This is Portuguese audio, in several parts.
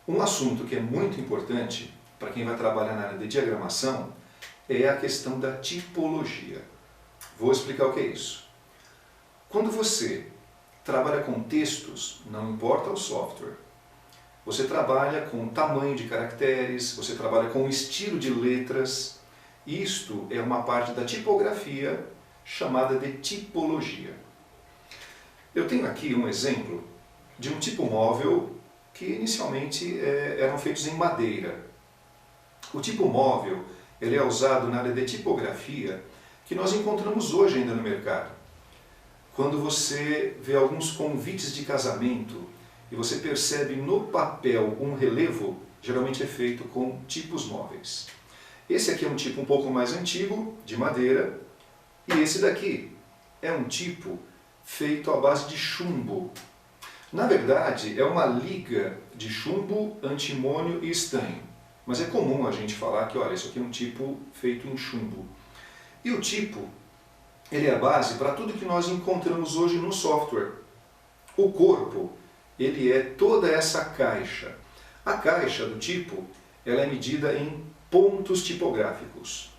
Um assunto que é muito importante para quem vai trabalhar na área de diagramação é a questão da tipologia. Vou explicar o que é isso. Quando você trabalha com textos, não importa o software, você trabalha com tamanho de caracteres, você trabalha com estilo de letras. Isto é uma parte da tipografia chamada de tipologia. Eu tenho aqui um exemplo de um tipo móvel que inicialmente eram feitos em madeira. O tipo móvel ele é usado na área de tipografia que nós encontramos hoje ainda no mercado. Quando você vê alguns convites de casamento e você percebe no papel um relevo, geralmente é feito com tipos móveis. Esse aqui é um tipo um pouco mais antigo, de madeira, e esse daqui é um tipo feito à base de chumbo. Na verdade, é uma liga de chumbo, antimônio e estanho. Mas é comum a gente falar que, olha, isso aqui é um tipo feito em chumbo. E o tipo, ele é a base para tudo que nós encontramos hoje no software. O corpo, ele é toda essa caixa. A caixa do tipo, ela é medida em pontos tipográficos.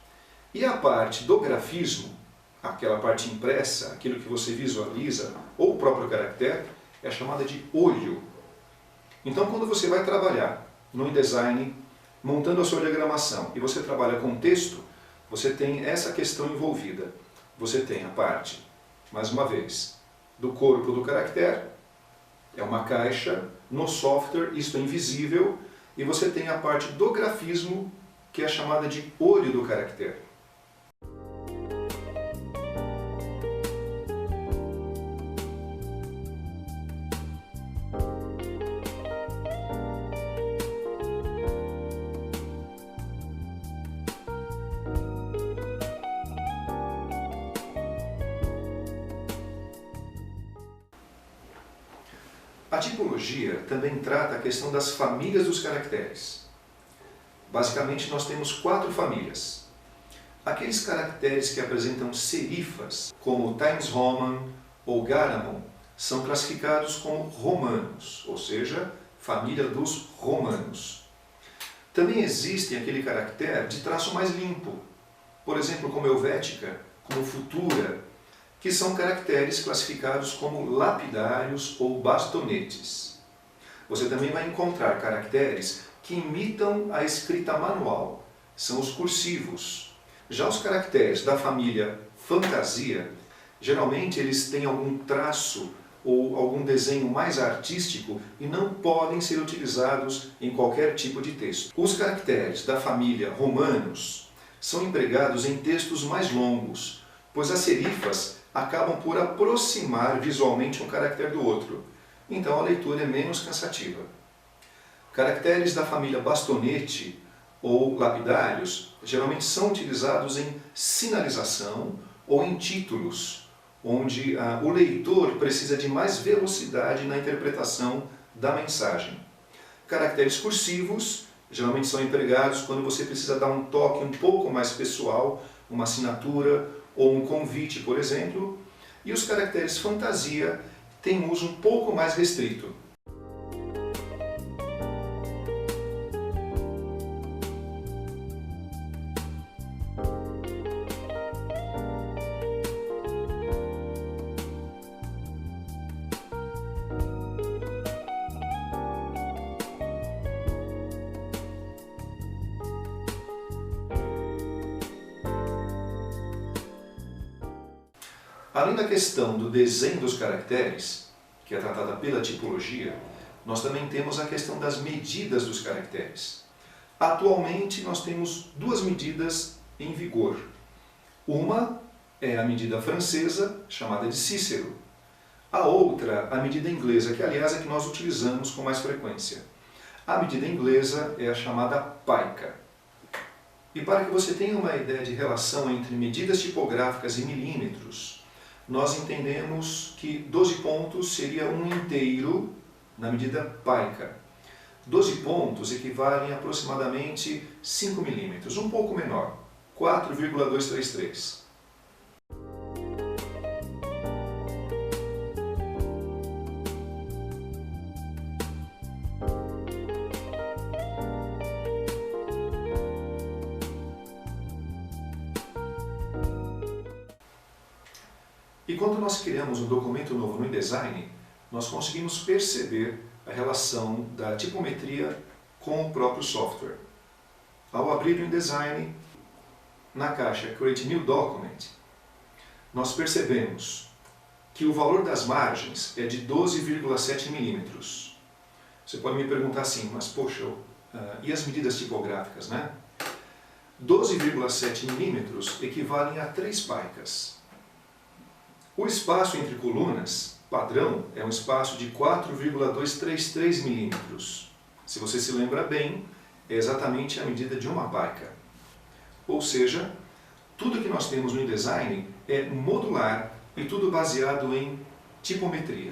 E a parte do grafismo, aquela parte impressa, aquilo que você visualiza, ou o próprio caractere, é chamada de olho. Então, quando você vai trabalhar no InDesign, montando a sua diagramação, e você trabalha com texto, você tem essa questão envolvida. Você tem a parte, mais uma vez, do corpo do caractere, é uma caixa, no software isto é invisível, e você tem a parte do grafismo, que é chamada de olho do caractere. A tipologia também trata a questão das famílias dos caracteres. Basicamente, nós temos 4 famílias. Aqueles caracteres que apresentam serifas, como Times Roman ou Garamond, são classificados como romanos, ou seja, família dos romanos. Também existe aquele caractere de traço mais limpo, por exemplo, como Helvética, como Futura, que são caracteres classificados como lapidários ou bastonetes. Você também vai encontrar caracteres que imitam a escrita manual, são os cursivos. Já os caracteres da família Fantasia, geralmente eles têm algum traço ou algum desenho mais artístico e não podem ser utilizados em qualquer tipo de texto. Os caracteres da família Romanos são empregados em textos mais longos, pois as serifas acabam por aproximar visualmente um caractere do outro. Então a leitura é menos cansativa. Caracteres da família bastonete ou lapidários geralmente são utilizados em sinalização ou em títulos, onde o leitor precisa de mais velocidade na interpretação da mensagem. Caracteres cursivos geralmente são empregados quando você precisa dar um toque um pouco mais pessoal, uma assinatura ou um convite, por exemplo, e os caracteres fantasia têm um uso um pouco mais restrito. Além da questão do desenho dos caracteres, que é tratada pela tipologia, nós também temos a questão das medidas dos caracteres. Atualmente nós temos 2 medidas em vigor. Uma é a medida francesa, chamada de Cícero. A outra, a medida inglesa, que aliás é que nós utilizamos com mais frequência. A medida inglesa é a chamada Pica. E para que você tenha uma ideia de relação entre medidas tipográficas e milímetros, nós entendemos que 12 pontos seria um inteiro na medida Pica. 12 pontos equivalem a aproximadamente 5 milímetros, um pouco menor, 4,233. E quando nós criamos um documento novo no InDesign, nós conseguimos perceber a relação da tipometria com o próprio software. Ao abrir o InDesign, na caixa Create New Document, nós percebemos que o valor das margens é de 12,7 milímetros. Você pode me perguntar assim, mas poxa, e as medidas tipográficas, né? 12,7 milímetros equivalem a 3 paicas. O espaço entre colunas, padrão, é um espaço de 4,233 milímetros. Se você se lembra bem, é exatamente a medida de uma paica. Ou seja, tudo que nós temos no InDesign é modular e tudo baseado em tipometria.